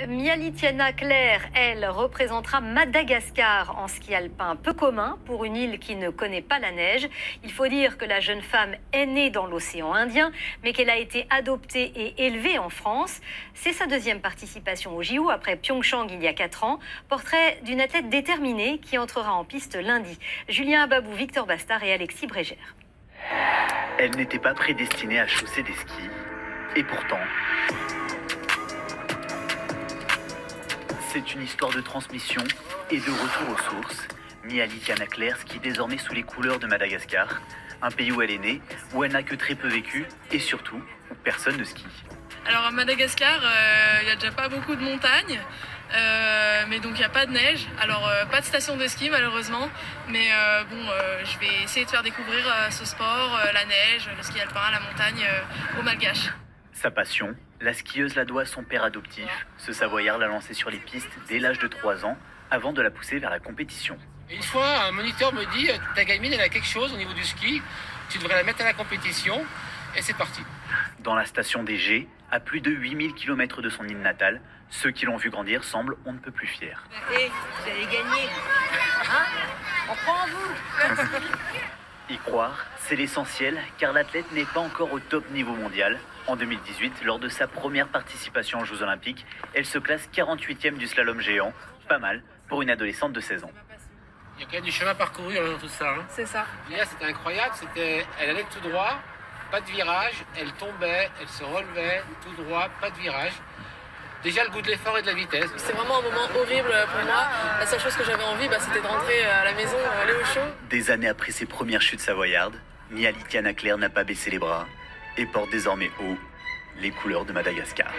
Mialitiana Claire, elle, représentera Madagascar en ski alpin, peu commun pour une île qui ne connaît pas la neige. Il faut dire que la jeune femme est née dans l'océan Indien, mais qu'elle a été adoptée et élevée en France. C'est sa deuxième participation au JO après Pyeongchang il y a 4 ans. Portrait d'une athlète déterminée qui entrera en piste lundi. Julien Ababou, Victor Bastard et Alexis Brégère. Elle n'était pas prédestinée à chausser des skis, et pourtant... C'est une histoire de transmission et de retour aux sources. Mialitiana Claire skie désormais sous les couleurs de Madagascar, un pays où elle est née, où elle n'a que très peu vécu et surtout où personne ne skie. Alors à Madagascar, il n'y a déjà pas beaucoup de montagnes, mais donc il n'y a pas de neige. Alors pas de station de ski malheureusement, mais je vais essayer de faire découvrir ce sport, la neige, le ski alpin, la montagne aux Malgaches. Sa passion, la skieuse la doit à son père adoptif. Ce Savoyard l'a lancée sur les pistes dès l'âge de 3 ans, avant de la pousser vers la compétition. Une fois, un moniteur me dit « Ta gamine, elle a quelque chose au niveau du ski, tu devrais la mettre à la compétition. » Et c'est parti. Dans la station des G, à plus de 8000 km de son île natale, ceux qui l'ont vu grandir semblent on ne peut plus fiers. Et vous allez gagner. Hein? On prend en vous. Y croire, c'est l'essentiel, car l'athlète n'est pas encore au top niveau mondial. En 2018, lors de sa première participation aux Jeux Olympiques, elle se classe 48e du slalom géant. Pas mal pour une adolescente de 16 ans. Il y a quand même du chemin parcouru dans tout ça. Hein. C'est ça. Là, c'était incroyable, elle allait tout droit, pas de virage, elle tombait, elle se relevait, tout droit, pas de virage. Déjà le goût de l'effort et de la vitesse. C'est vraiment un moment horrible pour moi. La seule chose que j'avais envie, c'était de rentrer à la maison, aller au chaud. Des années après ses premières chutes savoyardes, Mialitiana Claire n'a pas baissé les bras et porte désormais haut les couleurs de Madagascar.